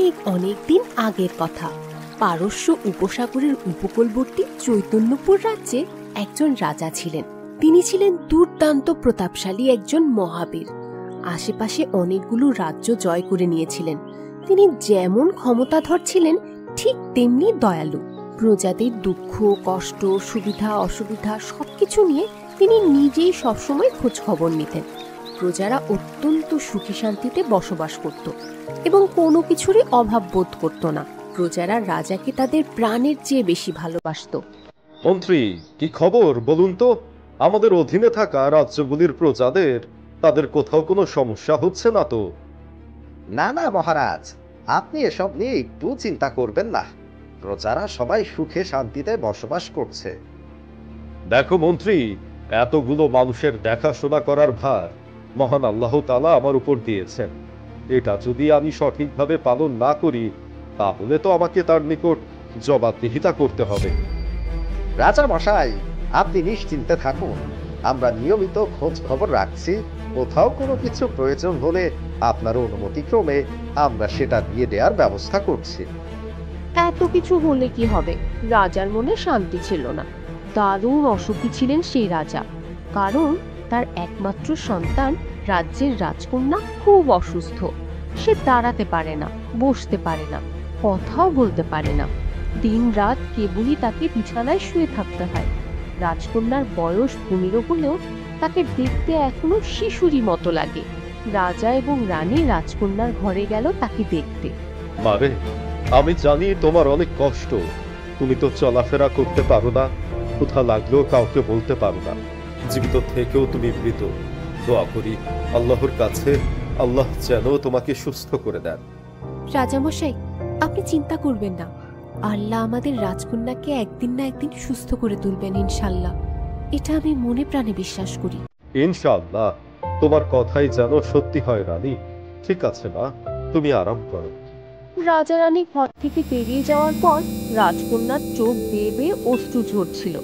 অনেক অনেক দিন আগের কথা। পারস্য উপসাগরের উপকূলবর্তী চৈতন্যপুর রাজ্যে একজন রাজা ছিলেন। তিনি ছিলেন দুর্দান্ত প্রতাপশালী একজন মহাবীর। আশেপাশে অনেকগুলো রাজ্য জয় করে নিয়েছিলেন। তিনি যেমন ক্ষমতাধর ছিলেন, ঠিক তেমনি দয়ালু। প্রজাদের দুঃখ কষ্ট সুবিধা অসুবিধা সবকিছু নিয়ে তিনি নিজেই সবসময় খোঁজ খবর নিতেন। প্রজারা অত্যন্ত সুখী শান্তিতে বসবাস করত এবং কোনো কিছুরই অভাব বোধ করত না। প্রজারা রাজাকে তাদের প্রাণের চেয়ে বেশি ভালোবাসত। মন্ত্রী, কি খবর বলুন তো? আমাদের অধীনে থাকা রাজ্যগুলির প্রজাদের তাদের কোথাও কোনো সমস্যা হচ্ছে না তো? না না মহারাজ, আপনি এসব নিয়ে একটু চিন্তা করবেন না। প্রজারা সবাই সুখে শান্তিতে বসবাস করছে। দেখো মন্ত্রী, এতগুলো মানুষের দেখাশোনা করার ভার মহান আল্লাহ তাআলা আমার উপর দিয়েছেন। এটা যদি আমি সঠিকভাবে পালন না করি, তাহলে তো আমাকে তার নিকট জবাবদিহিতা করতে হবে। রাজা মশাই, আপনি নিশ্চিন্তে থাকুন। আমরা নিয়মিত খোঁজ খবর রাখছি। কোথাও কোনো কিছু প্রয়োজন হলে আপনার অনুমতিক্রমে আমরা সেটা দিয়ে দেওয়ার ব্যবস্থা করছি। এত কিছু হলে কি হবে? রাজার মনে শান্তি ছিল না। দারুণ অসুখী ছিলেন সেই রাজা, কারণ তার একমাত্র সন্তান রাজ্যের রাজকন্যা খুব অসুস্থ। সে দাঁড়াতে পারে না, বসতে পারে না, কথাও বলতে পারে না। দিন রাত কেবলই তাকে বিছানায় শুয়ে থাকতে হয়। রাজকন্যার বয়স 15 হলেও তাকে দেখতে এখনো শিশুরই মতো লাগে। রাজা এবং রানী রাজকন্যার ঘরে গেল তাকে দেখতে। মারে, আমি জানি তোমার অনেক কষ্ট। তুমি তো চলাফেরা করতে পারো না, কোথা লাগলেও কাউকে বলতে পারো না। জীবিত থেকেও তুমি মৃত। দোয়া করি আল্লাহর কাছে, আল্লাহ যেন তোমাকে সুস্থ করে দেন। রাজামশাই, আপনি চিন্তা করবেন না। আল্লাহ আমাদের রাজকন্যাকে একদিন না একদিন সুস্থ করে তুলবেন ইনশাল্লাহ। এটা আমি মনে প্রাণে বিশ্বাস করি। ইনশাআল্লাহ, তোমার কথাই যেন সত্যি হয় রানী। ঠিক আছে মা, তুমি আরাম করো। রাজা রানী ঘর থেকে বেরিয়ে যাওয়ার পর রাজকন্যার চোখ বেয়ে বেয়ে অশ্রু ঝরছিল।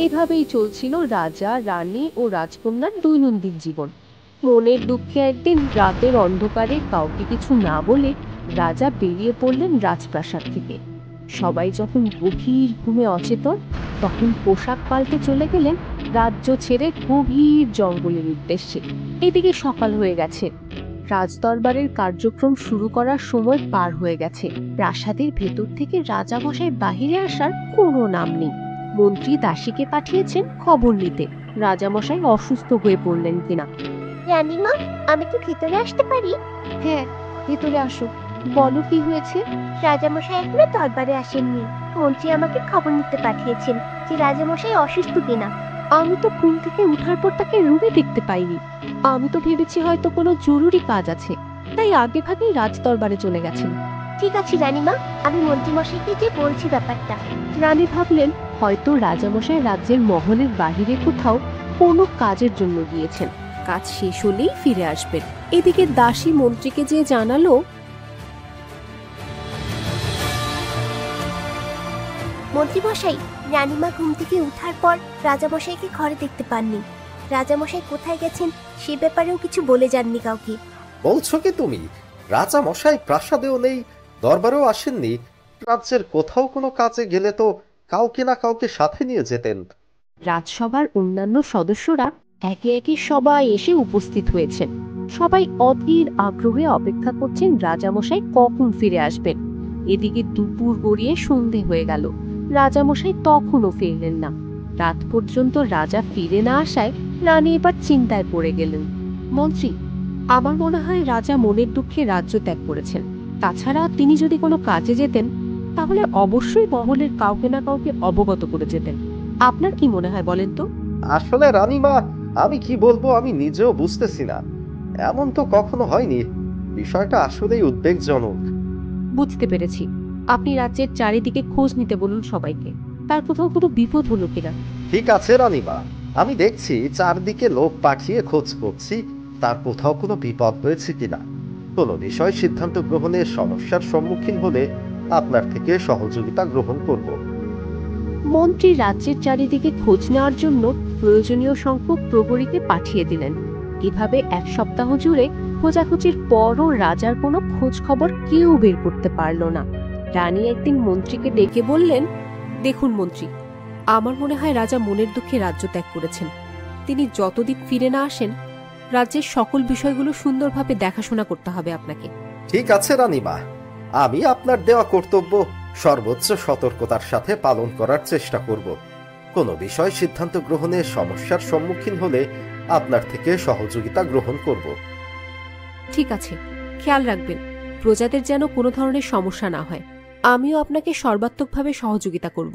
এভাবেই চলছিল রাজা রানী ও রাজকন্যার দৈনন্দিন জীবন। মনের দুঃখে একদিন রাতের অন্ধকারে কাউকে কিছু না বলে রাজা বেরিয়ে পড়লেন রাজপ্রাসাদ থেকে। সবাই যখন গভীর ঘুমে অচেতন, তখন পোশাক পাল্টে চলে গেলেন রাজ্য ছেড়ে গভীর জঙ্গলের উদ্দেশ্যে। এদিকে সকাল হয়ে গেছে। রাজদরবারের কার্যক্রম শুরু করার সময় পার হয়ে গেছে। প্রাসাদের ভেতর থেকে রাজামশাই বাহিরে আসার কোনো নাম নেই। মন্ত্রী দাসীকে পাঠিয়েছেন খবর নিতে রাজামশাই অসুস্থ হয়ে পড়লেন কিনা। রানীমা, আমি কি ভিতরে আসতে পারি? হ্যাঁ, ভেতরে আসো। বলো কি হয়েছে? রাজামশাই এখনো দরবারে আসেননি। মন্ত্রী আমাকে খবর নিতে পাঠিয়েছেন যে রাজামশাই অসুস্থ কিনা। আমি তো ঘুম থেকে উঠার পর তাকে রুমে দেখতে পাইনি। আমি তো ভেবেছি হয়তো কোনো জরুরি কাজ আছে, তাই আগে ভাগেই রাজদরবারে চলে গেছেন। ঠিক আছে রানীমা, আমি মন্ত্রীমশাইকে যে বলছি ব্যাপারটা। রানী ভাবলেন হয়তো রাজামশাই রাজ্যের মহলের বাহিরে কোথাও কোনো কাজের জন্য গিয়েছেন। কাজ শেষ হলেই ফিরে আসবেন। এদিকে দাসী মন্ত্রীকে যে জানালো, মন্ত্রীমশাই, রানীমা ঘুম থেকে উঠার পর রাজামশাইকে ঘরে দেখতে পাননি। রাজামশাই কোথায় গেছেন সে ব্যাপারেও কিছু বলে যাননি কাউকে। বলছো কি তুমি? রাজা মশাই প্রাসাদেও নেই, দরবারেও আসেননি? রাজ্যের কোথাও কোনো কাজে গেলে তো কাউকে না কাউকে সাথে নিয়ে যেতেন। রাজসভার অন্যান্য সদস্যরা একে একে সবাই এসে উপস্থিত হয়েছেন। সবাই অধীর আগ্রহে অপেক্ষা করছেন রাজামশাই কখন ফিরে আসবেন। এদিকে দুপুর গড়িয়ে সন্ধে হয়ে গেল, রাজামশাই তখনও ফিরলেন না। রাত পর্যন্ত রাজা ফিরে না আসায় রানী এবার চিন্তায় পড়ে গেলেন। মন্ত্রী, আমার মনে হয় রাজা মনের দুঃখে রাজ্য ত্যাগ করেছেন। তাছাড়া তিনি যদি কোনো কাজে যেতেন, তাহলে অবশ্যই মহলের কাউকে না কাউকে অবগত করে যেতেন। আপনার কি মনে হয় বলেন তো? আসলে রানীমা, আমি কি বলবো আমি নিজেও বুঝতেছি না। এমন তো কখনো হয়নি। বিষয়টা আসলেই উদ্বেগজনক। বুঝতে পেরেছি। আপনি রাজ্যের চারিদিকে খোঁজ নিতে বলুন সবাইকে। তার কোথাও কোনো বিপদ হলো কিনা। ঠিক আছে রানীমা, আমি দেখছি, চারদিকে লোক পাঠিয়ে খোঁজ করছি তার কোথাও কোনো বিপদ হয়েছে কিনা। কোনো বিষয় সিদ্ধান্ত গ্রহণে সমস্যার সম্মুখীন হলে আপনার থেকে সহযোগিতা গ্রহণ করব। মন্ত্রী রাজ্যের চারিদিকে খোঁজ নেওয়ার জন্য প্রয়োজনীয় সংখ্যক প্রহরীকে পাঠিয়ে দিলেন। এভাবে এক সপ্তাহ জুড়ে খোঁজাখুঁজির পরও রাজার কোনো খোঁজ খবর কেউ বের করতে পারল না। রানী একদিন মন্ত্রীকে ডেকে বললেন, দেখুন মন্ত্রী, আমার মনে হয় রাজা মনের দুঃখে রাজ্য ত্যাগ করেছেন। তিনি যতদিন ফিরে না আসেন, রাজ্যের সকল বিষয়গুলো সুন্দরভাবে দেখাশোনা করতে হবে আপনাকে। ঠিক আছে রানীমা, আমি আপনার দেওয়া কর্তব্য সর্বোচ্চ সতর্কতার সাথে পালন করার চেষ্টা করব। কোনো বিষয় সিদ্ধান্ত গ্রহণে সমস্যার সম্মুখীন হলে আপনার থেকে সহযোগিতা গ্রহণ করব। ঠিক আছে, খেয়াল রাখবেন প্রজাদের যেন কোনো ধরনের সমস্যা না হয়। আমিও আপনাকে সর্বাত্মকভাবে সহযোগিতা করব।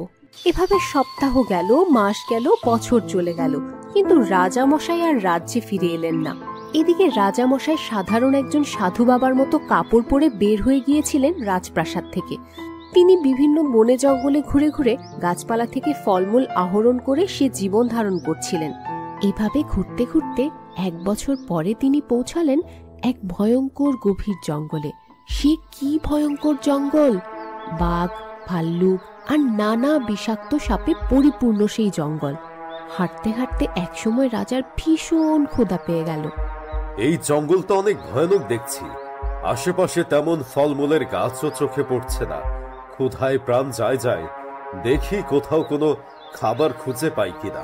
এভাবে সপ্তাহ গেল, মাস গেল, বছর চলে গেল, কিন্তু রাজামশাই আর রাজ্যে ফিরে এলেন না। এদিকে রাজামশাই সাধারণ একজন সাধু বাবার মতো কাপড় পরে বের হয়ে গিয়েছিলেন রাজপ্রাসাদ থেকে। তিনি বিভিন্ন বনে জঙ্গলে ঘুরে ঘুরে গাছপালা থেকে ফলমূল আহরণ করে সে জীবন ধারণ করছিলেন। এভাবে ঘুরতে ঘুরতে 1 বছর পরে তিনি পৌঁছালেন এক ভয়ঙ্কর গভীর জঙ্গলে। সে কি ভয়ঙ্কর জঙ্গল! বাঘ, ভাল্লুক আর নানা বিষাক্ত সাপে পরিপূর্ণ সেই জঙ্গল। হাঁটতে হাঁটতে একসময় রাজার ভীষণ ক্ষুধা পেয়ে গেল। এই জঙ্গল তো অনেক ভয়ানক দেখছি। আশেপাশে তেমন ফলমূলের গাছও চোখে পড়ছে না। ক্ষুধায় প্রাণ যায় যায়। দেখি কোথাও কোনো খাবার খুঁজে পাই কিনা।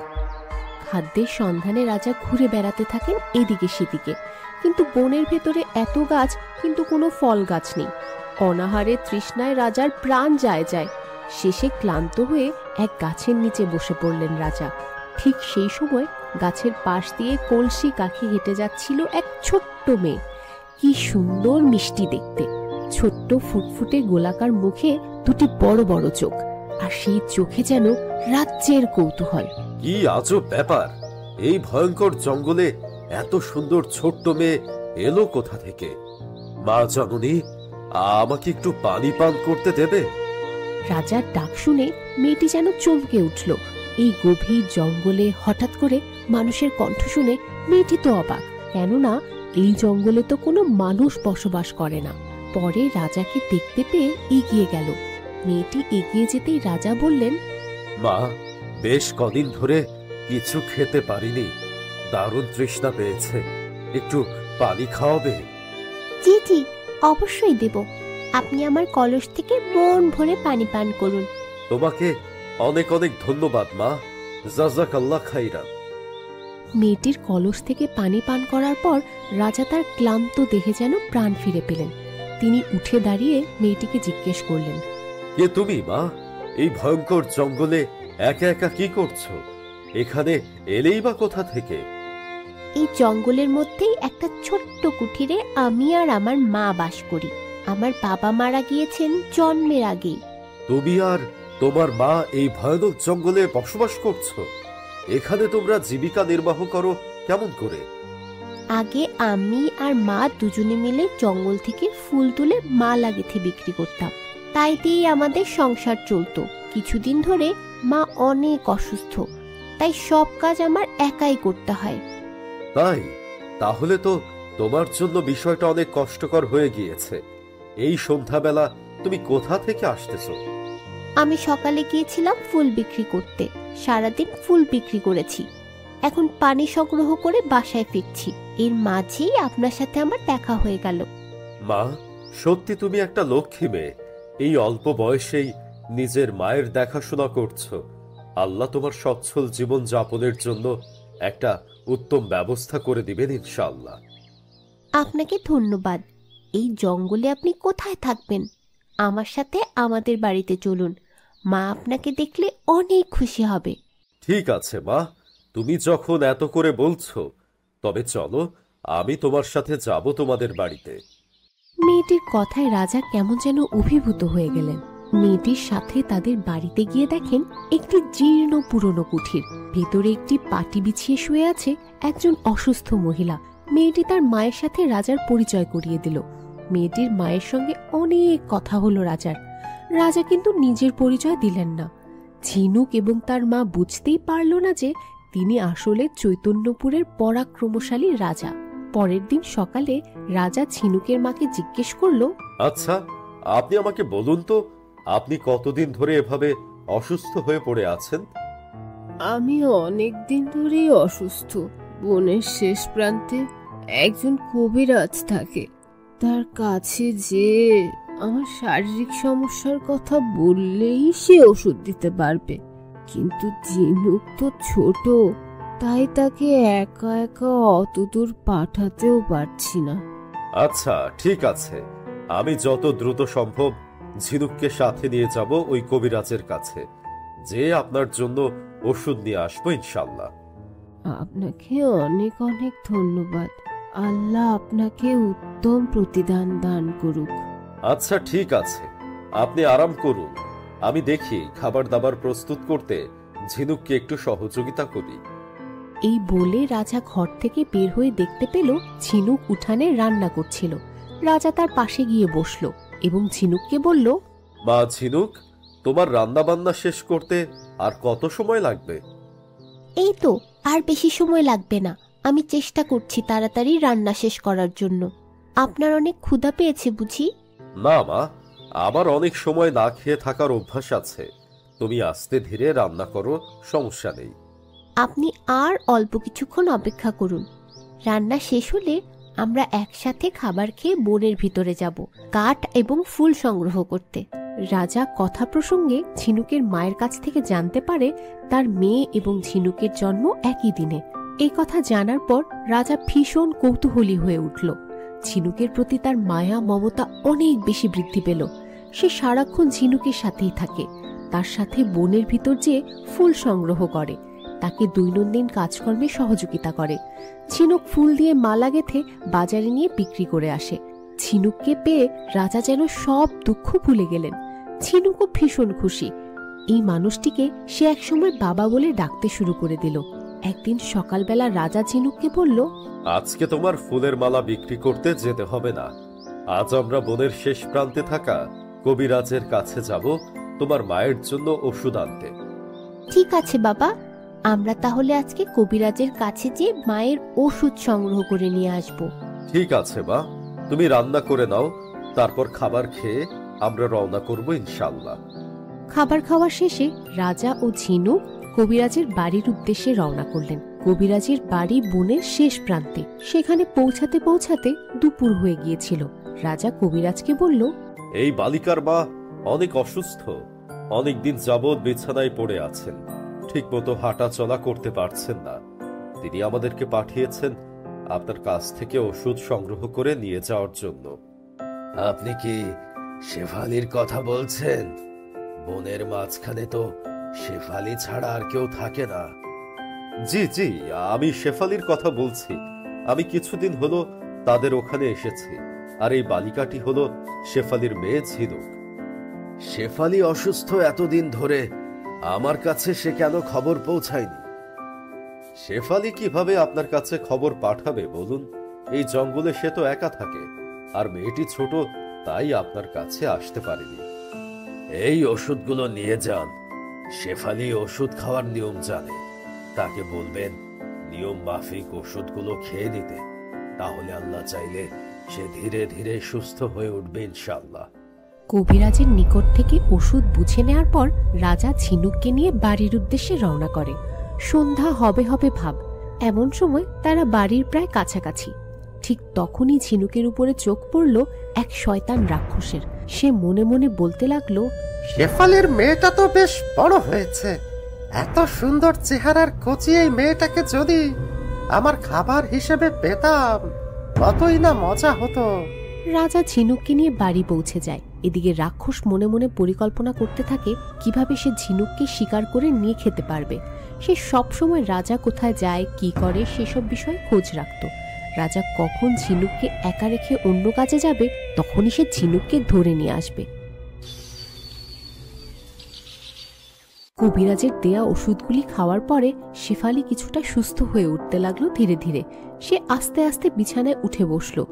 খাদ্যের সন্ধানে রাজা ঘুরে বেড়াতে থাকেন এদিকে সেদিকে, কিন্তু বনের ভেতরে এত গাছ, কিন্তু কোনো ফল গাছ নেই। অনাহারে তৃষ্ণায় রাজার প্রাণ যায় যায়। শেষে ক্লান্ত হয়ে এক গাছের নিচে বসে পড়লেন রাজা। ঠিক সেই সময় গাছের পাশ দিয়ে কলসি কাঁখে হেঁটে যাচ্ছিল এক ছোট্ট মেয়ে। কি সুন্দর মিষ্টি দেখতে! ছোট্ট ফুটফুটে গোলাকার মুখে দুটি বড় বড় চোখ, আর সেই চোখে যেন রাজ্যের কৌতূহল। কি আজব ব্যাপার! এই ভয়ঙ্কর জঙ্গলে এত সুন্দর ছোট্ট মেয়ে এলো কোথা থেকে? মা জননী, আমাকে একটু পানি পান করতে দেবে? রাজার ডাক শুনে মেয়েটি যেন চমকে উঠল। এই গভীর জঙ্গলে হঠাৎ করে মানুষের কণ্ঠ শুনে মেয়েটি তো অবাক, কেননা এই জঙ্গলে তো কোনো মানুষ বসবাস করে না। পরে রাজাকে দেখতে পেয়ে এগিয়ে গেল। মেয়েটি এগিয়ে যেতেই রাজা বললেন, মা, বেশ কদিন ধরে কিছু খেতে পারিনি, দারুণ তৃষ্ণা পেয়েছে, একটু পানি খাওয়াবে? জি জি, অবশ্যই দেব। আপনি আমার কলস থেকে মন ভরে পানি পান করুন। তোমাকে অনেক অনেক ধন্যবাদ মা, জাযাকাল্লাহ খাইরান। মেয়েটির কলস থেকে পানি পান করার পর রাজা তার ক্লান্ত দেহে যেন প্রাণ ফিরে পেলেন। তিনি উঠে দাঁড়িয়ে মেয়েটিকে জিজ্ঞেস করলেন, কে তুমি মা? এই ভয়ঙ্কর জঙ্গলে একা একা কি করছো? এখানে এলেই বা কোথা থেকে? এই জঙ্গলের মধ্যেই একটা ছোট্ট কুঠিরে আমি আর আমার মা বাস করি। আমার বাবা মারা গিয়েছেন জন্মের আগেই। তুমি আর তোমার মা এই ভয়ানক জঙ্গলে বসবাস করছো? এখানে তোমরা জীবিকা নির্বাহ করো কেমন করে? আগে আমি আর মা দুজনে মিলে জঙ্গল থেকে ফুল তুলে মালা গেঁথে বিক্রি করতাম। তাই দিয়েই আমাদের সংসার চলতো। কিছুদিন ধরে মা অনেক অসুস্থ, তাই সব কাজ আমার একাই করতে হয়। তাই? তাহলে তো তোমার জন্য বিষয়টা অনেক কষ্টকর হয়ে গিয়েছে। এই সন্ধ্যাবেলা তুমি কোথা থেকে আসতেছো? আমি সকালে গিয়েছিলাম ফুল বিক্রি করতে, সারাদিন ফুল বিক্রি করেছি। এখন পানি সংগ্রহ করে বাসায় ফিরছি। এর মাঝেই আপনার সাথে আমার দেখা হয়ে গেল। মা, সত্যি তুমি একটা লক্ষ্মী মেয়ে। এই অল্প বয়সেই নিজের মায়ের দেখাশোনা করছো। আল্লাহ তোমার সচ্ছল জীবন যাপনের জন্য একটা উত্তম ব্যবস্থা করে দিবেন ইনশাআল্লাহ। আপনাকে ধন্যবাদ। এই জঙ্গলে আপনি কোথায় থাকবেন? আমার সাথে আমাদের বাড়িতে চলুন। মা আপনাকে দেখলে অনেক খুশি হবে। ঠিক আছে মা, তুমি যখন এত করে বলছো, তবে চলো, আমি তোমার সাথে যাব তোমাদের বাড়িতে। মেয়েটির কথায় রাজা কেমন যেন অভিভূত হয়ে গেলেন। মেয়েটির সাথে তাদের বাড়িতে গিয়ে দেখেন একটি জীর্ণ পুরনো কুঠির। ভেতরে একটি পাটি বিছিয়ে শুয়ে আছে একজন অসুস্থ মহিলা। মেয়েটি তার মায়ের সাথে রাজার পরিচয় করিয়ে দিল। মেয়েটির মায়ের সঙ্গে অনেক কথা হলো রাজার। রাজা কিন্তু নিজের পরিচয় দিলেন না। ঝিনুক এবং তার মা বুঝতেই পারল না যে তিনি আসলে চৈতন্যপুরের পরাক্রমশালী রাজা। পরের দিন সকালে রাজা ঝিনুকের মাকে জিজ্ঞেস করলো, আচ্ছা, আপনি আমাকে বলুন তো, আপনি কতদিন ধরে এভাবে অসুস্থ হয়ে পড়ে আছেন? আমি অনেক দিন ধরেই অসুস্থ। বনের শেষ প্রান্তে একজন কবিরাজ থাকে, তার কাছে যে আমার শারীরিক সমস্যার কথা বললেই সে ওষুধ দিতে পারবে। কিন্তু ঝিনুক তো ছোট, তাই তাকে একা একা অত দূর পাঠাতেও পারছি না। আচ্ছা ঠিক আছে, আমি যত দ্রুত সম্ভব ঝিনুককে সাথে নিয়ে যাব ওই কবিরাজের কাছে, যে আপনার জন্য ওষুধ নিয়ে আসবো ইনশাল্লাহ। আপনাকে অনেক অনেক ধন্যবাদ। আল্লাহ আপনাকে উত্তম প্রতিদান দান করুক। আচ্ছা ঠিক আছে, আপনি আরাম করুন। আমি দেখি খাবার দাবার প্রস্তুত করতে ঝিনুককে একটু সহযোগিতা করি। এই বলে রাজা ঘর থেকে বের হয়ে দেখতে পেল ঝিনুক উঠানে রান্না করছিল। রাজা তার পাশে গিয়ে বসলো এবং ঝিনুককে বলল, মা ঝিনুক, তোমার রান্না বান্না শেষ করতে আর কত সময় লাগবে? এই তো, আর বেশি সময় লাগবে না। আমি চেষ্টা করছি তাড়াতাড়ি রান্না শেষ করার জন্য। আপনার অনেক ক্ষুধা পেয়েছে বুঝি? না মা, আমার অনেক সময় না খেয়ে থাকার অভ্যাস আছে। তুমি আস্তে ধীরে রান্না করো, সমস্যা নেই। আপনি আর অল্প কিছুক্ষণ অপেক্ষা করুন। রান্না শেষ হলে আমরা একসাথে খাবার খেয়ে বনের ভিতরে যাব, কাঠ এবং ফুল সংগ্রহ করতে। রাজা কথা প্রসঙ্গে ঝিনুকের মায়ের কাছ থেকে জানতে পারে তার মেয়ে এবং ঝিনুকের জন্ম একই দিনে। এই কথা জানার পর রাজা ভীষণ কৌতূহলী হয়ে উঠল। ঝিনুকের প্রতি তার মায়া মমতা অনেক বেশি বৃদ্ধি পেল। সে সারাক্ষণ ঝিনুকের সাথেই থাকে, তার সাথে বনের ভিতর যেয়ে ফুল সংগ্রহ করে, তাকে দৈনন্দিন কাজকর্মে সহযোগিতা করে। ঝিনুক ফুল দিয়ে মালা গেঁথে বাজারে নিয়ে বিক্রি করে আসে। ঝিনুককে পেয়ে রাজা যেন সব দুঃখ ভুলে গেলেন। ঝিনুকও ভীষণ খুশি। এই মানুষটিকে সে একসময় বাবা বলে ডাকতে শুরু করে দিল। একদিন সকালবেলা রাজা ঝিনুককে বলল, আজকে তোমার ফুলের মালা বিক্রি করতে যেতে হবে না। আজ আমরা বনের শেষ প্রান্তে থাকা কবিরাজের কাছে যাব তোমার মায়ের জন্য ওষুধ আনতে। ঠিক আছে বাবা, আমরা তাহলে আজকে কবিরাজের কাছে যেয়ে মায়ের ওষুধ সংগ্রহ করে নিয়ে আসব। ঠিক আছে মা, তুমি রান্না করে নাও, তারপর খাবার খেয়ে আমরা রওনা করব ইনশাল্লাহ। খাবার খাওয়া শেষে রাজা ও ঝিনুক কবিরাজের বাড়ির উদ্দেশ্যে রওনা করলেন। কবিরাজের বাড়ি বনের শেষ প্রান্তে। সেখানে পৌঁছাতে পৌঁছাতে দুপুর হয়ে গিয়েছিল। রাজা কবিরাজকে বলল, এই বালিকার মা অনেক অসুস্থ, অনেকদিন যাবৎ বিছানায় পড়ে আছেন, ঠিক মতো হাঁটা চলা করতে পারছেন না। তিনি আমাদেরকে পাঠিয়েছেন আপনার কাছ থেকে ওষুধ সংগ্রহ করে নিয়ে যাওয়ার জন্য। আপনি কি শেফালির কথা বলছেন? বনের মাঝখানে তো শেফালি ছাড়া আর কেউ থাকে না। জি জি, আমি শেফালির কথা বলছি। আমি কিছুদিন হলো তাদের ওখানে এসেছি, আর এই বালিকাটি হলো শেফালির মেয়ে ঝিনুক। শেফালি অসুস্থ এতদিন ধরে, আমার কাছে সে কেন খবর পৌঁছায়নি? শেফালি কিভাবে আপনার কাছে খবর পাঠাবে বলুন? এই জঙ্গলে সে তো একা থাকে, আর মেয়েটি ছোট, তাই আপনার কাছে আসতে পারেনি। এই ওষুধগুলো নিয়ে যান। শেফালি ওষুধ খাওয়ার নিয়ম জানে, তাকে বলবেন নিয়ম মাফিক ওষুধগুলো খেয়ে নিতে। তাহলে আল্লাহ চাইলে সে ধীরে ধীরে সুস্থ হয়ে উঠবে ইনশাআল্লাহ। কবিরাজের নিকট থেকে ওষুধ বুঝে নেওয়ার পর রাজা ঝিনুককে নিয়ে বাড়ির উদ্দেশ্যে রওনা করে। সন্ধ্যা হবে হবে ভাব। এমন সময় তারা বাড়ির প্রায় কাছাকাছি। ঠিক তখনই ঝিনুকের উপরে চোখ পড়ল এক শয়তান রাক্ষসের। সে মনে মনে বলতে লাগলো, শেফালির মেয়েটা তো বেশ বড় হয়েছে। এত সুন্দর চেহারার কচি এই মেয়েটাকে যদি আমার খাবার হিসেবে পেতাম, কতই না মজা হতো। রাজা ঝিনুককে নিয়ে বাড়ি পৌঁছে যায়। এদিকে রাক্ষস মনে মনে পরিকল্পনা করতে থাকে কিভাবে সে ঝিনুককে শিকার করে নিয়ে খেতে পারবে। সে সবসময় রাজা কোথায় যায়, কি করে, সেসব বিষয়ে খোঁজ রাখত। রাজা কখন ঝিনুককে একা রেখে অন্য কাজে যাবে, তখনই সে ঝিনুককে ধরে নিয়ে আসবে। কবিরাজের দেয়া ওষুধগুলি খাওয়ার পরে শেফালি কিছুটা সুস্থ হয়ে উঠতে লাগলো ধীরে ধীরে। সে আস্তে আস্তে বিছানায় উঠে বসলো।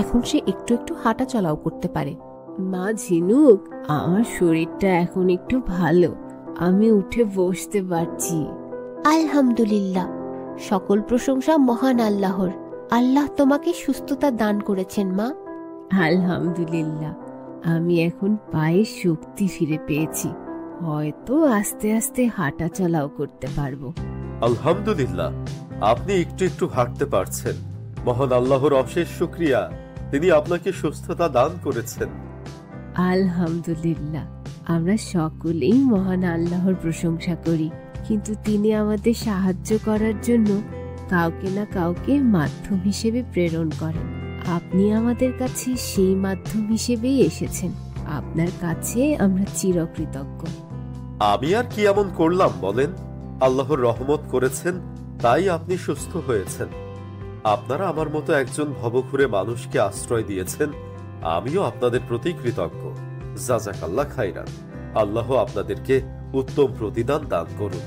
এখন সে একটু একটু হাঁটা চলাও করতে পারে। মা ঝিনুক, আমার শরীরটা এখন একটু ভালো, আমি উঠে বসতে পারছি। আলহামদুলিল্লাহ, সকল প্রশংসা মহান আল্লাহর। আল্লাহ তোমাকে সুস্থতা দান করেছেন মা। আলহামদুলিল্লাহ, আমি এখন পায়ে শক্তি ফিরে পেয়েছি, হয়তো আস্তে আস্তে হাঁটা চলাও করতে পারবো। আলহামদুলিল্লাহ, আপনি একটু একটু হাঁটতে পারছেন, মহান আল্লাহর অশেষ শুকরিয়া, তিনি আপনাকে সুস্থতা দান করেছেন। আলহামদুলিল্লাহ, আমরা সকলেই মহান আল্লাহর প্রশংসা করি, কিন্তু তিনি আমাদের সাহায্য করার জন্য কাউকে না কাউকে মাধ্যম হিসেবে প্রেরণ করেন। আপনি আমাদের কাছে সেই মাধ্যম হিসেবেই এসেছেন। আপনার কাছে আমরা চিরকৃতজ্ঞ। আমি আর কি এমন করলাম বলেন? আল্লাহর রহমত করেছেন, তাই আপনি সুস্থ হয়েছেন। আপনারা আমার মতো একজন ভবঘুরে মানুষকে আশ্রয় দিয়েছেন, আমিও আপনাদের প্রতি কৃতজ্ঞ। জাযাকাল্লাহ খাইরান। আল্লাহ আপনাদেরকে উত্তম প্রতিদান দান করুন।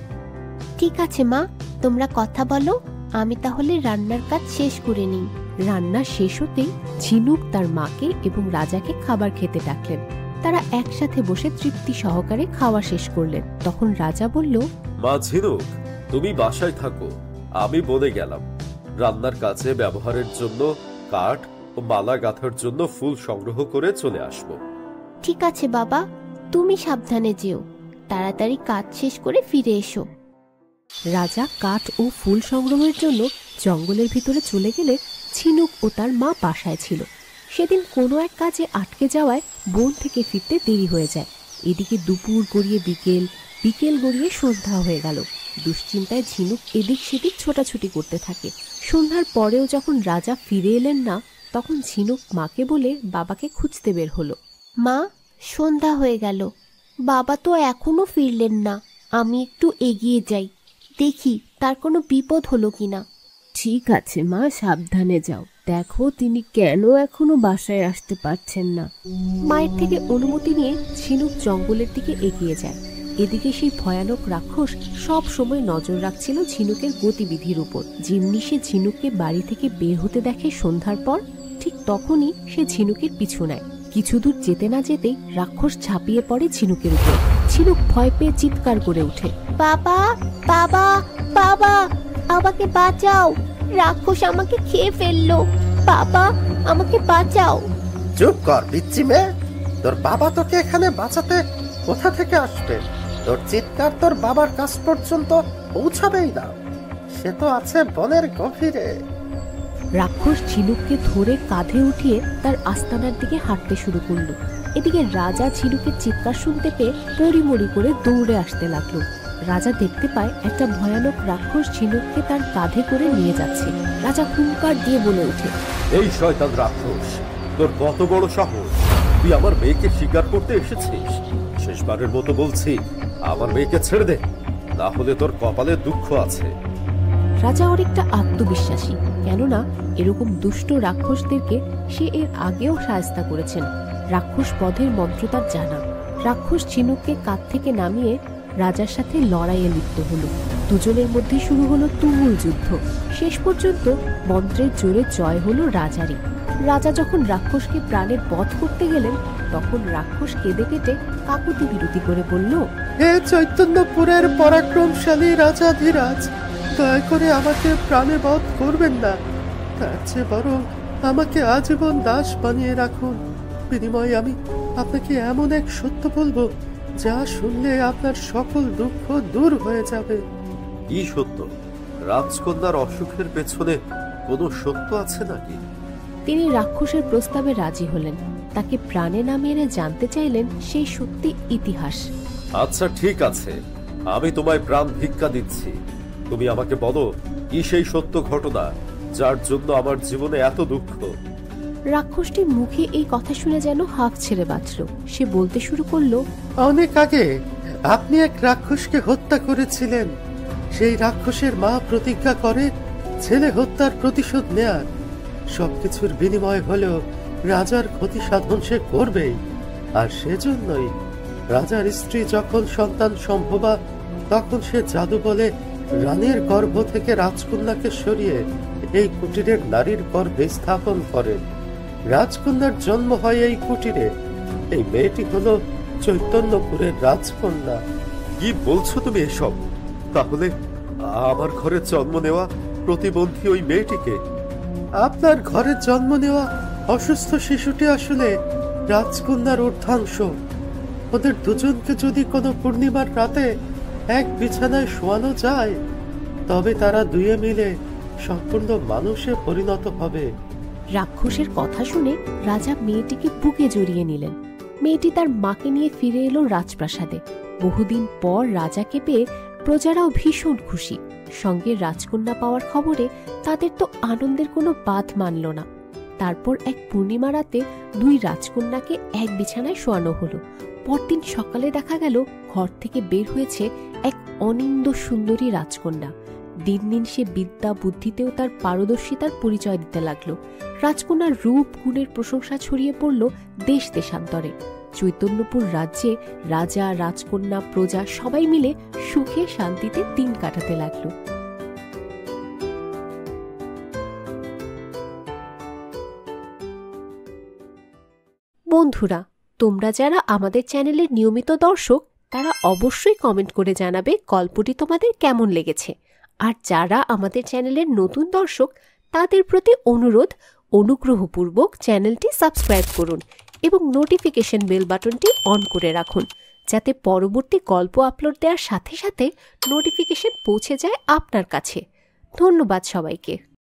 ঠিক আছে মা, তোমরা কথা বলো, আমি তাহলে রান্নার কাজ শেষ করে নিই। রান্না শেষ হতেই ঝিনুক তার মাকে এবং রাজাকে খাবার খেতে ডাকলেন। তারা একসাথে বসে তৃপ্তি সহকারে খাওয়া শেষ করলেন। তখন রাজা বলল, মা ঝিনুক, তুমি বাসায় থাকো, আমি বনে গেলাম। রান্নার কাজে ব্যবহারের জন্য কাঠ ও মালা গাঁথার জন্য ফুল সংগ্রহ করে চলে আসব। ঠিক আছে বাবা, তুমি সাবধানে যেও, তাড়াতাড়ি কাজ শেষ করে ফিরে এসো। রাজা কাঠ ও ফুল সংগ্রহের জন্য জঙ্গলের ভিতরে চলে গেলে ঝিনুক ও তার মা বাসায় ছিল। সেদিন কোনো এক কাজে আটকে যাওয়ায় বন থেকে ফিরতে দেরি হয়ে যায়। এদিকে দুপুর গড়িয়ে বিকেল, বিকেল গড়িয়ে সন্ধ্যা হয়ে গেল। দুশ্চিন্তায় ঝিনুক এদিক সেদিক ছোটাছুটি করতে থাকে। সন্ধ্যার পরেও যখন রাজা ফিরে এলেন না, তখন ঝিনুক মাকে বলে বাবাকে খুঁজতে বের হলো। মা, সন্ধ্যা হয়ে গেল, বাবা তো এখনো ফিরলেন না। আমি একটু এগিয়ে যাই, দেখি তার কোনো বিপদ হলো কিনা। ঠিক আছে মা, সাবধানে যাও, দেখো তিনি কেন এখনো বাসায় আসতে পারছেন না। মায়ের থেকে অনুমতি নিয়ে ঝিনুক জঙ্গলের দিকে এগিয়ে যায়। এদিকে সেই ভয়ানক রাক্ষস সব সময় নজর রাখছিল ঝিনুকের গতিবিধির উপর। যেমনি সে ঝিনুককে বাড়ি থেকে বের হতে দেখে সন্ধ্যার পর, ঠিক তখনই সে ঝিনুকের পিছু নেয়। কিছু দূর যেতে না যেতেই রাক্ষস ঝাঁপিয়ে পড়ে ঝিনুকের উপর। ঝিনুক ভয় পেয়ে চিৎকার করে ওঠে, বাবা, বাবা, বাবা, আমাকে বাঁচাও, রাক্ষস আমাকে খেয়ে ফেললো, বাবা আমাকে বাঁচাও। চুপ কর পিচ্চি মেয়ে, তোর বাবা তোকে এখানে বাঁচাতে কোথা থেকে আসবে? তোর চিৎকার তোর বাবার কাছ পর্যন্ত পৌঁছাবেই না, সে তো আছে বনের গভীরে। রাক্ষস ঝিনুককে ধরে কাঁধে উঠিয়ে তার আস্তানার দিকে হাঁটতে শুরু করলো। এদিকে রাজা ঝিনুকের চিৎকার শুনতে পেয়ে পরিমরি করে দৌড়ে আসতে লাগলো। রাজা দেখতে পায় একটা ভয়ানক রাক্ষস ঝিনুককে তার কাঁধে করে নিয়ে যাচ্ছে। রাজা হুঙ্কার দিয়ে বলে ওঠে, এই শয়তান রাক্ষস, তোর কত বড় সাহস! তুই আমার মেয়েকে শিকার করতে এসেছিস? শেষবারের মতো বলছি, আমার মেয়েকে ছেড়ে দে, না হলে তোর কপালে দুঃখ আছে। রাজা অনেকটা আত্মবিশ্বাসী, কেননা এরকম দুষ্ট রাক্ষসদেরকে সে এর আগেও সাহায্য করেছেন। রাক্ষস বধের মন্ত্র তার জানা। রাক্ষস ঝিনুককে কাঁধ থেকে নামিয়ে রাজার সাথে লড়াইয়ে লিপ্ত হলো। দুজনের মধ্যে শুরু হলো তুমুল যুদ্ধ। শেষ পর্যন্ত মন্ত্রের জোরে জয় হলো রাজারই। রাজা যখন রাক্ষসকে প্রাণে বধ করতে গেলেন, তখন রাক্ষস কেঁদে কেটে কাকুতি বিরতি করে বলল, হে চৈতন্যপুরের পরাক্রমশালী রাজাধিরাজ, দয়া করে আমাকে প্রাণে বধ করবেন না, তার চেয়ে বরং আমাকে আজীবন দাস বানিয়ে রাখুন। বিনিময়ে আমি আপনাকে এমন এক সত্য বলবো, যা শুনলে আপনার সকল দুঃখ দূর হয়ে যাবে। কি সত্য? রাজকন্যার অসুখের পেছনে কোনো সত্য আছে নাকি? তিনি রাক্ষসের প্রস্তাবে রাজি হলেন। তাকে প্রাণে না মেরে জানতে চাইলেন সেই সত্যি ইতিহাস। আচ্ছা ঠিক আছে, আমি তোমায় প্রাণ ভিক্ষা দিচ্ছি। তুমি আমাকে বলো, কি সেই সত্য ঘটনা যার জন্য আমার জীবনে এত দুঃখ? রাক্ষসটির মুখে এই কথা শুনে যেন হাঁফ ছেড়ে বাঁচল। সে বলতে শুরু করলো, অনেক আগে আপনি এক রাক্ষসকে হত্যা করেছিলেন। সেই রাক্ষসের মা প্রতিজ্ঞা করে ছেলে হত্যার প্রতিশোধ নেয়ার। সবকিছুর বিনিময় হলেও রাজার ক্ষতি সাধন সে করবেই। আর সেজন্যই রাজার স্ত্রী যখন সন্তান সম্ভবা, তখন সে জাদু বলে রানীর গর্ভ থেকে রাজকন্যাকে সরিয়ে এই কুটিরের নারীর গর্ভে স্থাপন করেন। রাজকন্যার জন্ম হয় এই কুটিরে। এই মেয়েটি হলো চৈতন্যপুরের রাজকন্যা। কি বলছো তুমি এসব? তাহলে আমার ঘরে জন্ম নেওয়া প্রতিবন্ধী ওই মেয়েটিকে? আপনার ঘরে জন্ম নেওয়া অসুস্থ শিশুটি আসলে রাজকন্যার অর্ধাংশ। ওদের দুজনকে যদি কোনো পূর্ণিমার রাতে এক বিছানায় শোয়ানো যায়, তবে তারা দুয়ে মিলে সম্পূর্ণ মানুষে পরিণত হবে। রাক্ষসের কথা শুনে রাজা মেয়েটিকে বুকে জড়িয়ে নিলেন। মেয়েটি তার মাকে নিয়ে ফিরে এলো রাজপ্রাসাদে। বহুদিন পর রাজাকে পেয়ে প্রজারাও ভীষণ খুশি। সঙ্গে রাজকন্যা পাওয়ার খবরে তাদের তো আনন্দের কোনো বাদ মানল না। তারপর এক পূর্ণিমা রাতে দুই রাজকন্যাকে এক বিছানায় শোয়ানো হলো। পরদিন সকালে দেখা গেল ঘর থেকে বের হয়েছে এক অনিন্দ্য সুন্দরী রাজকন্যা। দিন দিন সে বিদ্যা বুদ্ধিতেও তার পারদর্শিতার পরিচয় দিতে লাগলো। রাজকন্যার রূপ গুণের প্রশংসা ছড়িয়ে পড়ল দেশ দেশান্তরে। চৈতন্যপুর রাজ্যে রাজা, রাজকন্যা, প্রজা সবাই মিলে সুখে শান্তিতে দিন কাটাতে লাগলো। বন্ধুরা, তোমরা যারা আমাদের চ্যানেলের নিয়মিত দর্শক তারা অবশ্যই কমেন্ট করে জানাবে গল্পটি তোমাদের কেমন লেগেছে। আর যারা আমাদের চ্যানেলের নতুন দর্শক তাদের প্রতি অনুরোধ, অনুগ্রহপূর্বক চ্যানেলটি সাবস্ক্রাইব করুন এবং নোটিফিকেশন বেল বাটনটি অন করে রাখুন, যাতে পরবর্তী গল্প আপলোড দেওয়ার সাথে সাথে নোটিফিকেশন পৌঁছে যায় আপনার কাছে। ধন্যবাদ সবাইকে।